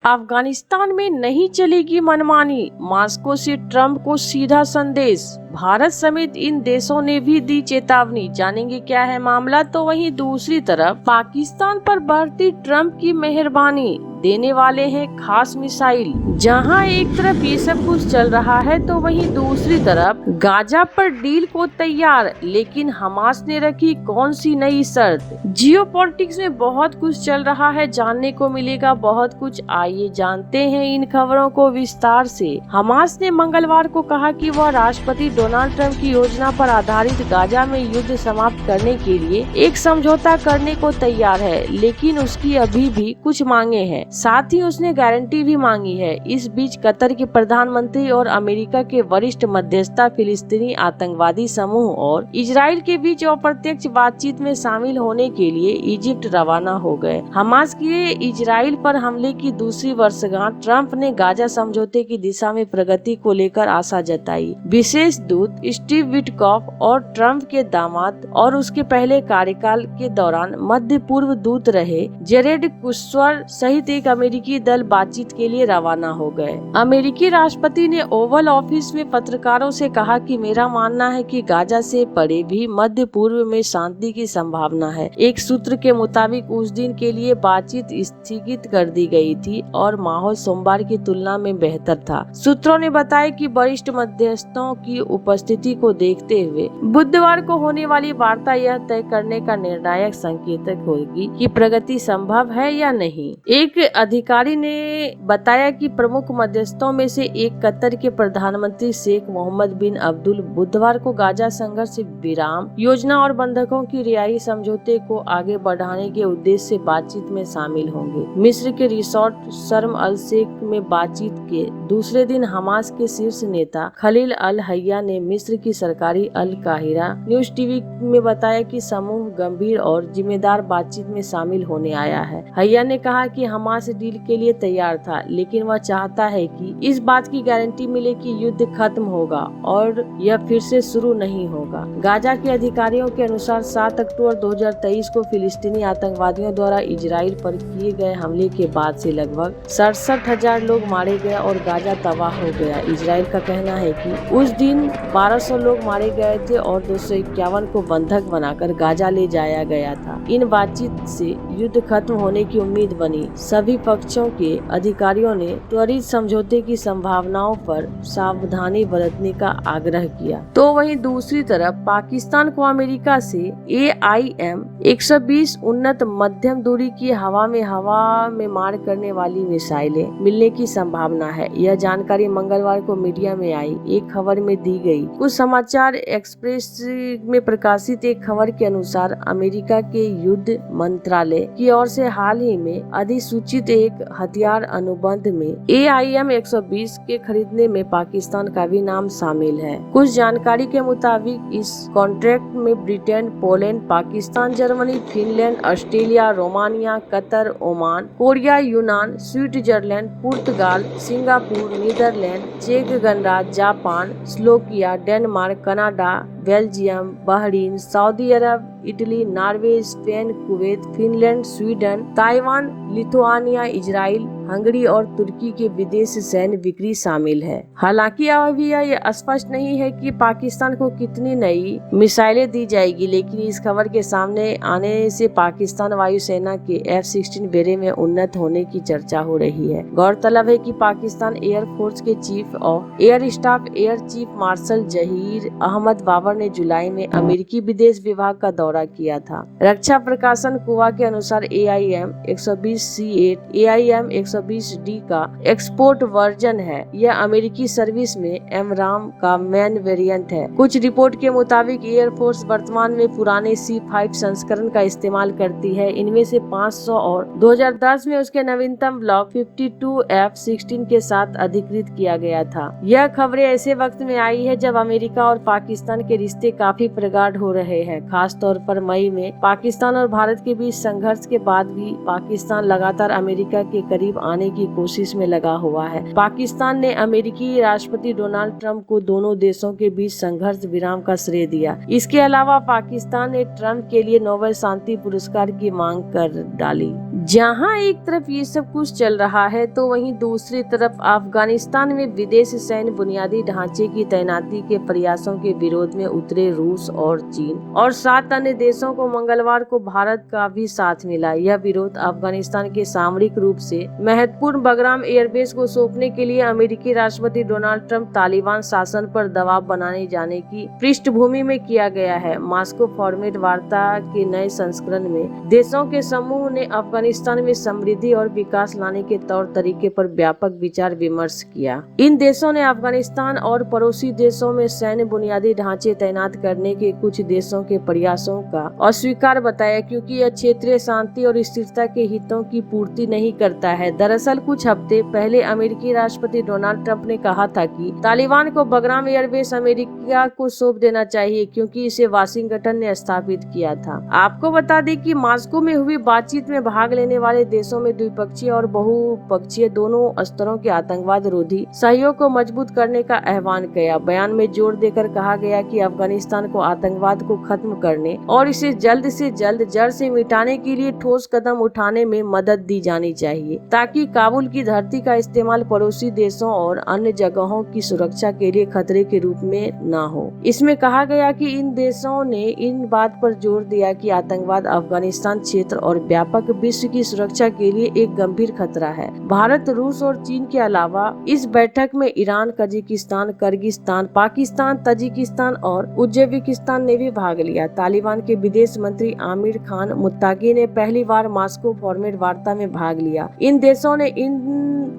अफगानिस्तान में नहीं चलेगी मनमानी, मॉस्को से ट्रंप को सीधा संदेश। भारत समेत इन देशों ने भी दी चेतावनी। जानेंगे क्या है मामला। तो वहीं दूसरी तरफ पाकिस्तान पर बढ़ती ट्रंप की मेहरबानी, देने वाले हैं खास मिसाइल। जहां एक तरफ ये सब कुछ चल रहा है तो वहीं दूसरी तरफ गाजा पर डील को तैयार, लेकिन हमास ने रखी कौन सी नई शर्त। जियोपॉलिटिक्स में बहुत कुछ चल रहा है, जानने को मिलेगा बहुत कुछ। आइए जानते हैं इन खबरों को विस्तार से। हमास ने मंगलवार को कहा कि वह राष्ट्रपति डोनाल्ड ट्रंप की योजना पर आधारित गाजा में युद्ध समाप्त करने के लिए एक समझौता करने को तैयार है, लेकिन उसकी अभी भी कुछ मांगे हैं। साथ ही उसने गारंटी भी मांगी है। इस बीच कतर के प्रधानमंत्री और अमेरिका के वरिष्ठ मध्यस्थता फिलिस्तीनी आतंकवादी समूह और इजराइल के बीच अप्रत्यक्ष बातचीत में शामिल होने के लिए इजिप्ट रवाना हो गए। हमास के इजराइल पर हमले की दूसरी वर्षगांठ, ट्रंप ने गाजा समझौते की दिशा में प्रगति को लेकर आशा जताई। विशेष दूत स्टीव विटकॉफ और ट्रंप के दामाद और उसके पहले कार्यकाल के दौरान मध्य पूर्व दूत रहे जेरेड कुशवर सहित एक अमेरिकी दल बातचीत के लिए रवाना हो गए। अमेरिकी राष्ट्रपति ने ओवल ऑफिस में पत्रकारों से कहा कि मेरा मानना है कि गाजा से परे भी मध्य पूर्व में शांति की संभावना है। एक सूत्र के मुताबिक उस दिन के लिए बातचीत स्थगित कर दी गई थी और माहौल सोमवार की तुलना में बेहतर था। सूत्रों ने बताया कि वरिष्ठ मध्यस्थों की उपस्थिति को देखते हुए बुधवार को होने वाली वार्ता यह तय करने का निर्णायक संकेतक होगी कि प्रगति संभव है या नहीं। एक अधिकारी ने बताया कि प्रमुख मध्यस्थों में से एक कतर के प्रधानमंत्री शेख मोहम्मद बिन अब्दुल बुधवार को गाजा संघर्ष विराम योजना और बंधकों की रिहाई समझौते को आगे बढ़ाने के उद्देश्य से बातचीत में शामिल होंगे। मिस्र के रिसोर्ट शर्म अल शेख में बातचीत के दूसरे दिन हमास के शीर्ष नेता खलील अल हैया ने मिस्र की सरकारी अल काहिरा न्यूज टीवी में बताया कि समूह गंभीर और जिम्मेदार बातचीत में शामिल होने आया है। हैया ने कहा कि हमास डील के लिए तैयार था, लेकिन वह चाहता है कि इस बात की गारंटी मिले कि युद्ध खत्म होगा और यह फिर से शुरू नहीं होगा। गाजा के अधिकारियों के अनुसार 7 अक्टूबर 2023 को फिलिस्तीनी आतंकवादियों द्वारा इजराइल पर किए गए हमले के बाद से लगभग 67,000 लोग मारे गए और गाजा तबाह हो गया। इजराइल का कहना है कि उस दिन 1200 लोग मारे गए थे और 251 को बंधक बनाकर गाजा ले जाया गया था। इन बातचीत से युद्ध खत्म होने की उम्मीद बनी। सभी पक्षों के अधिकारियों ने त्वरित समझौते की संभावनाओं पर सावधानी बरतने का आग्रह किया। तो वहीं दूसरी तरफ पाकिस्तान को अमेरिका से AIM 120 उन्नत मध्यम दूरी की हवा में मार करने वाली मिसाइलें मिलने की संभावना है। यह जानकारी मंगलवार को मीडिया में आई एक खबर में दी गई। कुछ समाचार एक्सप्रेस में प्रकाशित एक खबर के अनुसार अमेरिका के युद्ध मंत्रालय की ओर से हाल ही में अधिसूचित एक हथियार अनुबंध में AIM 120 के खरीदने में पाकिस्तान का भी नाम शामिल है। कुछ जानकारी के मुताबिक इस कॉन्ट्रैक्ट में Britain, Poland, Pakistan, Germany, Finland, Australia, Romania, Qatar, Oman, Korea, यूनान, स्विट्जरलैंड, पुर्तगाल, सिंगापुर, नीदरलैंड, चेक गणराज्य, Japan, Slovakia, Denmark, Canada, Belgium, Bahrain, Saudi Arab, Italy, Norway, Spain, Kuwait, Finland, Sweden, Taiwan, Lithuania, Israel, Hungary और तुर्की के विदेश सैन्य बिक्री शामिल है। हालांकि अभी यह स्पष्ट नहीं है कि पाकिस्तान को कितनी नई मिसाइलें दी जाएगी, लेकिन इस खबर के सामने आने से पाकिस्तान वायुसेना के F-16 बेड़े में उन्नत होने की चर्चा हो रही है। गौरतलब है कि पाकिस्तान एयरफोर्स के chief of air staff air chief marshal Zaheer Ahmed Babar ने जुलाई में अमेरिकी विदेश विभाग का दौरा किया था। रक्षा प्रकाशन कुवा के अनुसार AIM 120C8 AIM 120D का एक्सपोर्ट वर्जन है। यह अमेरिकी सर्विस में एमराम का मेन वेरिएंट है। कुछ रिपोर्ट के मुताबिक एयरफोर्स वर्तमान में पुराने C5 संस्करण का इस्तेमाल करती है। इनमें से 500 और 2010 में उसके नवीनतम ब्लॉक 52 F-16 के साथ अधिकृत किया गया था। यह खबरें ऐसे वक्त में आई है जब अमेरिका और पाकिस्तान के रिश्ते काफी प्रगाढ़ हो रहे हैं। खास तौर पर मई में पाकिस्तान और भारत के बीच संघर्ष के बाद भी पाकिस्तान लगातार अमेरिका के करीब आने की कोशिश में लगा हुआ है। पाकिस्तान ने अमेरिकी राष्ट्रपति डोनाल्ड ट्रंप को दोनों देशों के बीच संघर्ष विराम का श्रेय दिया। इसके अलावा पाकिस्तान ने ट्रंप के लिए नोबेल शांति पुरस्कार की मांग कर डाली। जहां एक तरफ ये सब कुछ चल रहा है तो वहीं दूसरी तरफ अफगानिस्तान में विदेशी सैन्य बुनियादी ढांचे की तैनाती के प्रयासों के विरोध में उतरे रूस और चीन और 7 अन्य देशों को मंगलवार को भारत का भी साथ मिला। यह विरोध अफगानिस्तान के सामरिक रूप से महत्वपूर्ण बगराम एयरबेस को सौंपने के लिए अमेरिकी राष्ट्रपति डोनाल्ड ट्रंप तालिबान शासन पर दबाव बनाने जाने की पृष्ठभूमि में किया गया है। मॉस्को फॉर्मेट वार्ता के नए संस्करण में देशों के समूह ने अफगानिस्तान में समृद्धि और विकास लाने के तौर तरीके पर व्यापक विचार विमर्श किया। इन देशों ने अफगानिस्तान और पड़ोसी देशों में सैन्य बुनियादी ढांचे तैनात करने के कुछ देशों के प्रयासों का अस्वीकार बताया क्योंकि यह क्षेत्रीय शांति और स्थिरता के हितों की पूर्ति नहीं करता है। दरअसल कुछ हफ्ते पहले अमेरिकी राष्ट्रपति डोनाल्ड ट्रंप ने कहा था कि तालिबान को बगराम एयरबेस अमेरिका को सौंप देना चाहिए क्योंकि इसे वाशिंगटन ने स्थापित किया था। आपको बता दें कि मॉस्को में हुई बातचीत में भाग लेने वाले देशों में द्विपक्षीय और बहुपक्षीय दोनों स्तरों के आतंकवाद रोधी सहयोग को मजबूत करने का आह्वान किया। बयान में जोर देकर कहा गया कि अफगानिस्तान को आतंकवाद को खत्म करने और इसे जल्द से जल्द जड़ से मिटाने के लिए ठोस कदम उठाने में मदद दी जानी चाहिए ताकि काबुल की धरती का इस्तेमाल पड़ोसी देशों और अन्य जगहों की सुरक्षा के लिए खतरे के रूप में न हो। इसमें कहा गया कि इन देशों ने इन बात पर जोर दिया कि आतंकवाद अफगानिस्तान क्षेत्र और व्यापक विश्व की सुरक्षा के लिए एक गंभीर खतरा है। भारत, रूस और चीन के अलावा इस बैठक में Iran, Kazakhstan, Kyrgyzstan, Pakistan, Tajikistan और उज्बेकिस्तान ने भी भाग लिया। तालिबान के विदेश मंत्री आमिर खान मुत्ताकी ने पहली बार मॉस्को फॉर्मेट वार्ता में भाग लिया। इन देशों ने इन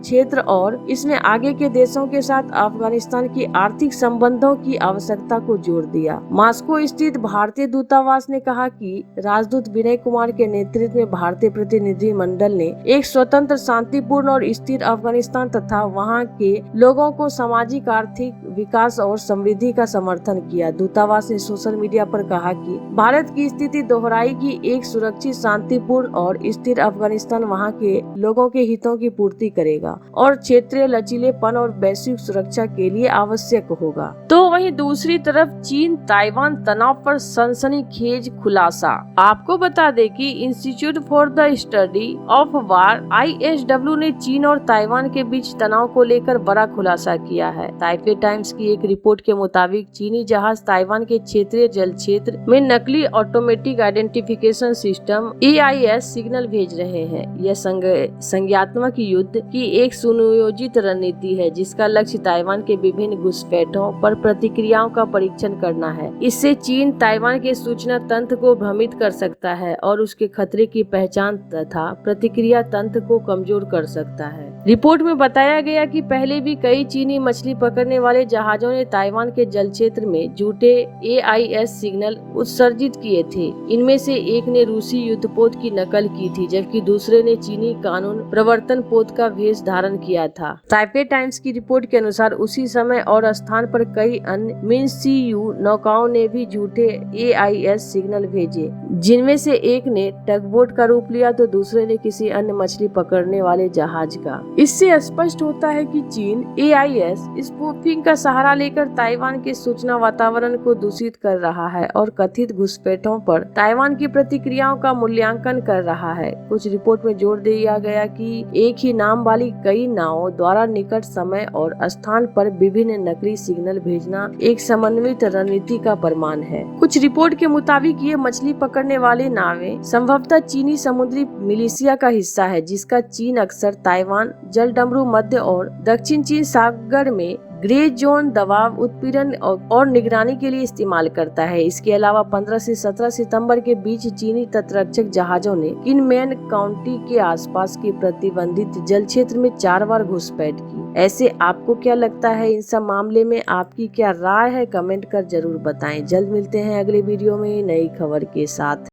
क्षेत्र और इसमें आगे के देशों के साथ अफगानिस्तान की आर्थिक संबंधों की आवश्यकता को जोर दिया। मॉस्को स्थित भारतीय दूतावास ने कहा कि राजदूत विनय कुमार के नेतृत्व में भारतीय प्रतिनिधि मंडल ने एक स्वतंत्र, शांतिपूर्ण और स्थिर अफगानिस्तान तथा वहां के लोगों को सामाजिक, आर्थिक विकास और समृद्धि का समर्थन किया। दूतावास ने सोशल मीडिया पर कहा कि भारत की स्थिति दोहराई कि एक सुरक्षित, शांतिपूर्ण और स्थिर अफगानिस्तान वहां के लोगों के हितों की पूर्ति करेगा और क्षेत्रीय लचीलेपन और वैश्विक सुरक्षा के लिए आवश्यक होगा। तो वहीं दूसरी तरफ चीन ताइवान तनाव पर सनसनीखेज खुलासा। आपको बता दें कि institute for the study of war ISW ने चीन और ताइवान के बीच तनाव को लेकर बड़ा खुलासा किया है। ताइपे टाइम्स की एक रिपोर्ट के मुताबिक चीनी जहाज ताइवान के क्षेत्रीय जल क्षेत्र में नकली automatic identification system AIS signal भेज रहे हैं। यह संज्ञात्मक युद्ध की एक सुनियोजित रणनीति है जिसका लक्ष्य ताइवान के विभिन्न घुसपैठों पर प्रतिक्रियाओं का परीक्षण करना है। इससे चीन ताइवान के सूचना तंत्र को भ्रमित कर सकता है और उसके खतरे की पहचान तथा प्रतिक्रिया तंत्र को कमजोर कर सकता है। रिपोर्ट में बताया गया कि पहले भी कई चीनी मछली पकड़ने वाले जहाजों ने ताइवान के जल क्षेत्र में झूठे AIS सिग्नल उत्सर्जित किए थे। इनमें से एक ने रूसी युद्धपोत की नकल की थी जबकि दूसरे ने चीनी कानून प्रवर्तन पोत का भेष धारण किया था। ताइपे टाइम्स की रिपोर्ट के अनुसार उसी समय और स्थान पर कई अन्य मिन्सीयू नौकाओं ने भी झूठे AIS सिग्नल भेजे, जिनमें से एक ने टगबोट का रूप लिया तो दूसरे ने किसी अन्य मछली पकड़ने वाले जहाज का। इससे स्पष्ट होता है कि चीन AIS स्पूफिंग का सहारा लेकर ताइवान के सूचना वातावरण को दूषित कर रहा है और कथित घुसपैठों पर ताइवान की प्रतिक्रियाओं का मूल्यांकन कर रहा है। कुछ रिपोर्ट में जोर दिया गया कि एक ही नाम वाली कई नावों द्वारा निकट समय और स्थान पर विभिन्न नकली सिग्नल भेजना एक समन्वित रणनीति का प्रमाण है। कुछ रिपोर्ट के मुताबिक ये मछली पकड़ने वाली नावें संभवतः चीनी समुद्री मिलिशिया का हिस्सा है जिसका चीन अक्सर ताइवान, जलडमरू, मध्य और दक्षिण चीन सागर में ग्रे जोन दबाव उत्पीड़न और निगरानी के लिए इस्तेमाल करता है। इसके अलावा 15 से 17 सितंबर के बीच चीनी तटरक्षक जहाजों ने किनमेन काउंटी के आसपास के प्रतिबंधित जल क्षेत्र में 4 बार घुसपैठ की। ऐसे आपको क्या लगता है इन सब मामले में? आपकी क्या राय है? कमेंट कर जरूर बताएं। जल्द मिलते हैं अगले वीडियो में नई खबर के साथ।